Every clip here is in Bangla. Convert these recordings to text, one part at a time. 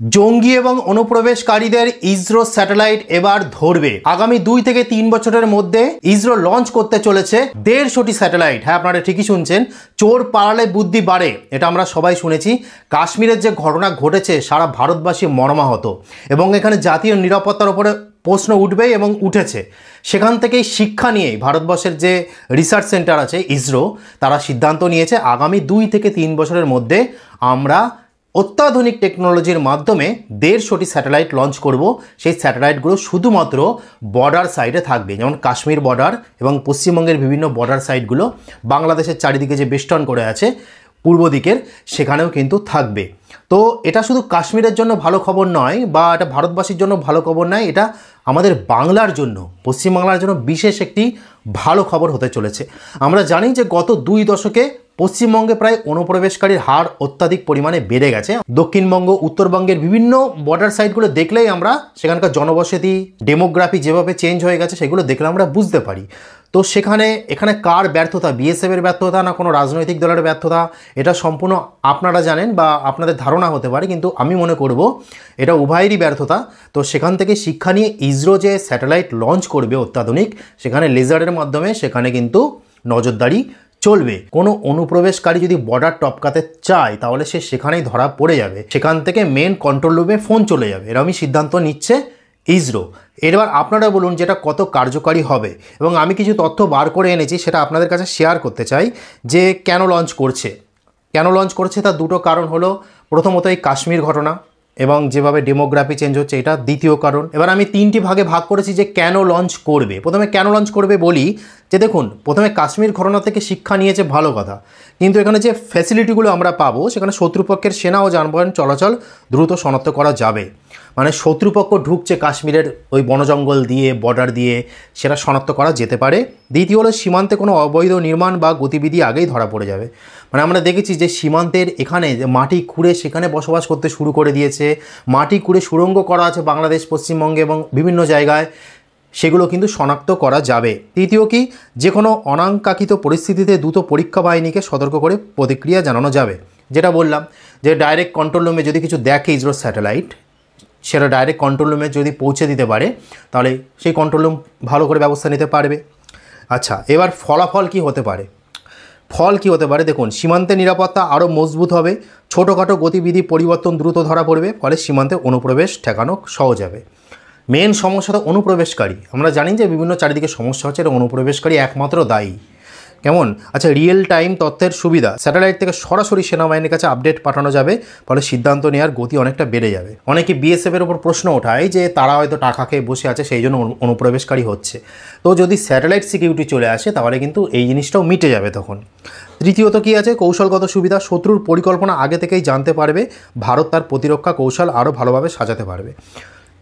জঙ্গি এবং অনুপ্রবেশকারীদের ইসরো স্যাটেলাইট এবার ধরবে। আগামী 2 থেকে 3 বছরের মধ্যে ইসরো লঞ্চ করতে চলেছে 150টি স্যাটেলাইট। হ্যাঁ, আপনারা ঠিকই শুনছেন, চোর পালালে বুদ্ধি বাড়ে, এটা আমরা সবাই শুনেছি। কাশ্মীরের যে ঘটনা ঘটেছে সারা ভারতবাসী মর্মাহত এবং এখানে জাতীয় নিরাপত্তার উপরে প্রশ্ন উঠবেই এবং উঠেছে। সেখান থেকেই শিক্ষা নিয়েই ভারতবর্ষের যে রিসার্চ সেন্টার আছে ইসরো, তারা সিদ্ধান্ত নিয়েছে আগামী 2 থেকে 3 বছরের মধ্যে আমরা অত্যাধুনিক টেকনোলজির মাধ্যমে 150টি স্যাটেলাইট লঞ্চ করব। সেই স্যাটেলাইটগুলো শুধুমাত্র বর্ডার সাইডে থাকবে, যেমন কাশ্মীর বর্ডার এবং পশ্চিমবঙ্গের বিভিন্ন বর্ডার সাইডগুলো, বাংলাদেশের চারিদিকে যে বেষ্টন করে আছে পূর্ব দিকের, সেখানেও কিন্তু থাকবে। তো এটা শুধু কাশ্মীরের জন্য ভালো খবর নয়, বা এটা ভারতবাসীর জন্য ভালো খবর নয়, এটা আমাদের বাংলার জন্য, পশ্চিমবাংলার জন্য বিশেষ একটি ভালো খবর হতে চলেছে। আমরা জানি যে গত 2 দশকে পশ্চিমবঙ্গে প্রায় অনুপ্রবেশকারীর হার অত্যাধিক পরিমাণে বেড়ে গেছে। দক্ষিণবঙ্গ, উত্তরবঙ্গের বিভিন্ন বর্ডার সাইডগুলো দেখলেই আমরা সেখানকার জনবসতি, ডেমোগ্রাফি যেভাবে চেঞ্জ হয়ে গেছে সেগুলো দেখলে আমরা বুঝতে পারি। তো এখানে কার ব্যর্থতা, বিএসএফের ব্যর্থতা না কোনো রাজনৈতিক দলের ব্যর্থতা, এটা সম্পূর্ণ আপনারা জানেন বা আপনাদের ধারণা হতে পারে, কিন্তু আমি মনে করব এটা উভয়েরই ব্যর্থতা। তো সেখান থেকে শিক্ষা নিয়ে ইসরো যে স্যাটেলাইট লঞ্চ করবে অত্যাধুনিক, সেখানে লেজারের মাধ্যমে সেখানে কিন্তু নজরদারি চলবে। কোনো অনুপ্রবেশকারী যদি বর্ডার টপকাতে চায় তাহলে সে সেখানেই ধরা পড়ে যাবে, সেখান থেকে মেন কন্ট্রোল রুমে ফোন চলে যাবে। এরকমই সিদ্ধান্ত নিচ্ছে ইসরো। এবার আপনারা বলুন যেটা কত কার্যকারী হবে, এবং আমি কিছু তথ্য বার করে এনেছি, সেটা আপনাদের কাছে শেয়ার করতে চাই যে কেন লঞ্চ করছে। তার দুটো কারণ হলো, প্রথমত এই কাশ্মীর ঘটনা এবং যেভাবে ডেমোগ্রাফি চেঞ্জ হচ্ছে, এটা দ্বিতীয় কারণ। এবার আমি 3টি ভাগে ভাগ করেছি যে কেন লঞ্চ করবে। প্রথমে কেন লঞ্চ করবে বলি, যে দেখুন, প্রথমে কাশ্মীর ঘটনা থেকে শিক্ষা নিয়েছে, ভালো কথা, কিন্তু এখানে যে ফ্যাসিলিটিগুলো আমরা পাবো, সেখানে শত্রুপক্ষের সেনা ও যানবাহন চলাচল দ্রুত শনাক্ত করা যাবে। মানে শত্রুপক্ষ ঢুকছে কাশ্মীরের ওই বনজঙ্গল দিয়ে, বর্ডার দিয়ে, সেটা শনাক্ত করা যেতে পারে। দ্বিতীয় হলো, সীমান্তে কোনো অবৈধ নির্মাণ বা গতিবিধি আগেই ধরা পড়ে যাবে। মানে আমরা দেখেছি যে সীমান্তের এখানে যে মাটি খুঁড়ে সেখানে বসবাস করতে শুরু করে দিয়েছে, মাটি খুঁড়ে সুড়ঙ্গ করা আছে বাংলাদেশ, পশ্চিমবঙ্গে এবং বিভিন্ন জায়গায়, সেগুলো কিন্তু শনাক্ত করা যাবে। তৃতীয় কি, যে কোনো অনাকাঙ্ক্ষিত পরিস্থিতিতে দ্রুত পরীক্ষা বাহিনীকে সতর্ক করে প্রতিক্রিয়া জানানো যাবে। যেটা বললাম যে ডাইরেক্ট কন্ট্রোল রুমে যদি কিছু দেখে ইসরো স্যাটেলাইট, সেটা ডাইরেক্ট কন্ট্রোল রুমে যদি পৌঁছে দিতে পারে, তাহলে সেই কন্ট্রোল রুম ভালো করে ব্যবস্থা নিতে পারবে। আচ্ছা, এবার ফলাফল কি হতে পারে? দেখুন, সীমান্তে নিরাপত্তা আরও মজবুত হবে, ছোটোখাটো গতিবিধি পরিবর্তন দ্রুত ধরা পড়বে, ফলে সীমান্তে অনুপ্রবেশ ঠেকানো সহজ হবে। মেন সমস্যা তো অনুপ্রবেশকারী। আমরা জানি যে বিভিন্ন চারিদিকে সমস্যা হচ্ছে, এটা অনুপ্রবেশকারী একমাত্র দায়ী। কেমন? আচ্ছা, রিয়েল টাইম তথ্যের সুবিধা, স্যাটেলাইট থেকে সরাসরি সেনাবাহিনীর কাছে আপডেট পাঠানো যাবে, ফলে সিদ্ধান্ত নেওয়ার গতি অনেকটা বেড়ে যাবে। অনেকে বিএসএফের ওপর প্রশ্ন ওঠায় যে তারা হয়তো টাকা খেয়ে বসে আছে, সেই জন্য অনুপ্রবেশকারী হচ্ছে। তো যদি স্যাটেলাইট সিকিউরিটি চলে আসে তাহলে কিন্তু এই জিনিসটাও মিটে যাবে তখন। তৃতীয়ত কী আছে? কৌশলগত সুবিধা, শত্রুর পরিকল্পনা আগে থেকেই জানতে পারবে, ভারত তার প্রতিরক্ষা কৌশল আরও ভালোভাবে সাজাতে পারবে।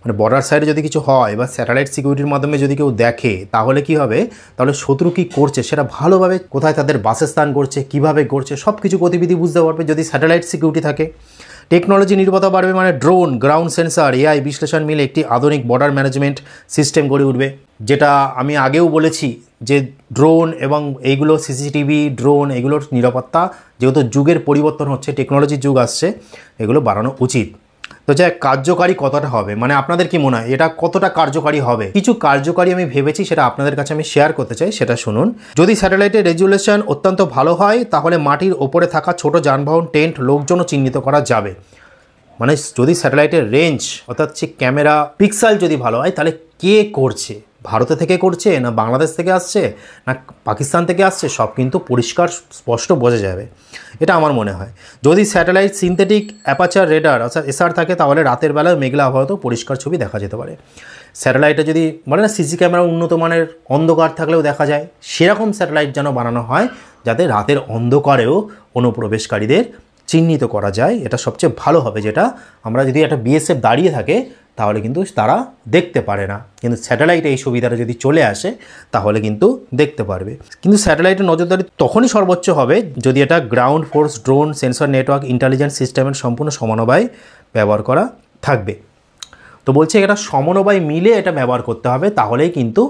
মানে বর্ডার সাইডে যদি কিছু হয় বা স্যাটেলাইট সিকিউরিটির মাধ্যমে যদি কেউ দেখে, তাহলে কি হবে? তাহলে শত্রু কী করছে সেটা ভালোভাবে, কোথায় তাদের বাসস্থান করছে, কিভাবে করছে, সব কিছু গতিবিধি বুঝতে পারবে যদি স্যাটেলাইট সিকিউরিটি থাকে। টেকনোলজি নির্ভরতা বাড়বে, মানে ড্রোন, গ্রাউন্ড সেন্সার, এআই বিশ্লেষণ মিলে একটি আধুনিক বর্ডার ম্যানেজমেন্ট সিস্টেম গড়ে উঠবে। যেটা আমি আগেও বলেছি যে ড্রোন এবং এইগুলো, সিসিটিভি, ড্রোন, এগুলোর নিরাপত্তা, যেহেতু যুগের পরিবর্তন হচ্ছে, টেকনোলজির যুগ আসছে, এগুলো বাড়ানো উচিত। তো যা কার্যকারী কতটা হবে, মানে আপনাদের কি মনে হয় এটা কতটা কার্যকারী হবে? কিছু কার্যকারী আমি ভেবেছি, সেটা আপনাদের কাছে আমি শেয়ার করতে চাই, সেটা শুনুন। যদি স্যাটেলাইটের রেজুলেশন অত্যন্ত ভালো হয়, তাহলে মাটির ওপরে থাকা ছোট যানবাহন, টেন্ট, লোকজনও চিহ্নিত করা যাবে। মানে যদি স্যাটেলাইটের রেঞ্জ, অর্থাৎ সে ক্যামেরা পিক্সেল যদি ভালো হয়, তাহলে কে করছে, ভারতে থেকে করছে না বাংলাদেশ থেকে আসছে না পাকিস্তান থেকে আসছে, সব কিন্তু পরিষ্কার স্পষ্ট বোঝা যাবে, এটা আমার মনে হয়। যদি স্যাটেলাইট সিনথেটিক অ্যাপাচার রেডার অর্থাৎ এসআর থাকে, তাহলে রাতের বেলায় মেঘলা আবহাওয়াতেও পরিষ্কার ছবি দেখা যেতে পারে। স্যাটেলাইটে যদি বলে না সিসি ক্যামেরা উন্নত মানের, অন্ধকার থাকলেও দেখা যায়, সেরকম স্যাটেলাইট যেন বানানো হয়, যাতে রাতের অন্ধকারেও অনুপ্রবেশকারীদের চিহ্নিত করা যায়। এটা সবচেয়ে ভালো হবে। যেটা আমরা যদি একটা বিএসএফ দাঁড়িয়ে থাকে তাহলে কিন্তু তারা দেখতে পারে না, কিন্তু স্যাটেলাইটে এই সুবিধাটা যদি চলে আসে তাহলে কিন্তু দেখতে পারবে। কিন্তু স্যাটেলাইটের নজরদারি তখনই সর্বোচ্চ হবে যদি এটা ground force, drone, sensor network, intelligence সিস্টেমের সম্পূর্ণ সমন্বয় ব্যবহার করা থাকবে। তো বলছে এটা সমন্বয় মিলে এটা ব্যবহার করতে হবে, তাহলেই কিন্তু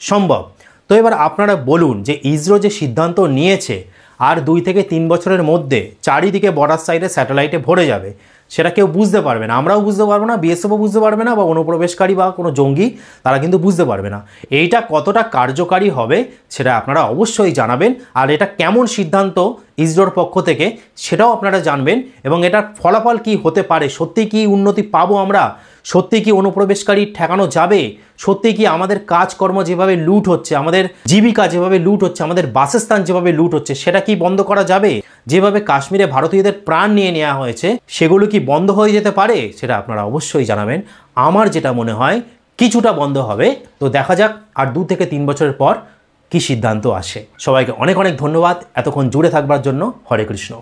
সম্ভব। তো এবার আপনারা বলুন যে ইসরো যে সিদ্ধান্ত নিয়েছে, আর 2 থেকে 3 বছরের মধ্যে চারিদিকে বর্ডার সাইডে স্যাটেলাইটে ভরে যাবে, সেটা কেউ বুঝতে পারবে না, আমরাও বুঝতে পারবো না, বিএসএফও বুঝতে পারবে না, বা অনুপ্রবেশকারী বা কোনো জঙ্গি তারা কিন্তু বুঝতে পারবে না। এইটা কতটা কার্যকারী হবে সেটা আপনারা অবশ্যই জানাবেন। আর এটা কেমন সিদ্ধান্ত ইসরোর পক্ষ থেকে সেটাও আপনারা জানবেন, এবং এটার ফলাফল কি হতে পারে, সত্যি কি উন্নতি পাবো আমরা, সত্যি কি অনুপ্রবেশকারী ঠেকানো যাবে, সত্যি কি আমাদের কাজকর্ম যেভাবে লুট হচ্ছে, আমাদের জীবিকা যেভাবে লুট হচ্ছে, আমাদের বাসস্থান যেভাবে লুট হচ্ছে সেটা কি বন্ধ করা যাবে, যেভাবে কাশ্মীরে ভারতীয়দের প্রাণ নিয়ে নেওয়া হয়েছে সেগুলো কি বন্ধ হয়ে যেতে পারে, সেটা আপনারা অবশ্যই জানাবেন। আমার যেটা মনে হয় কিছুটা বন্ধ হবে, তো দেখা যাক আর 2 থেকে 3 বছরের পর কি সিদ্ধান্ত আসে। সবাইকে অনেক অনেক ধন্যবাদ এতক্ষণ জুড়ে থাকবার জন্য। হরে কৃষ্ণ।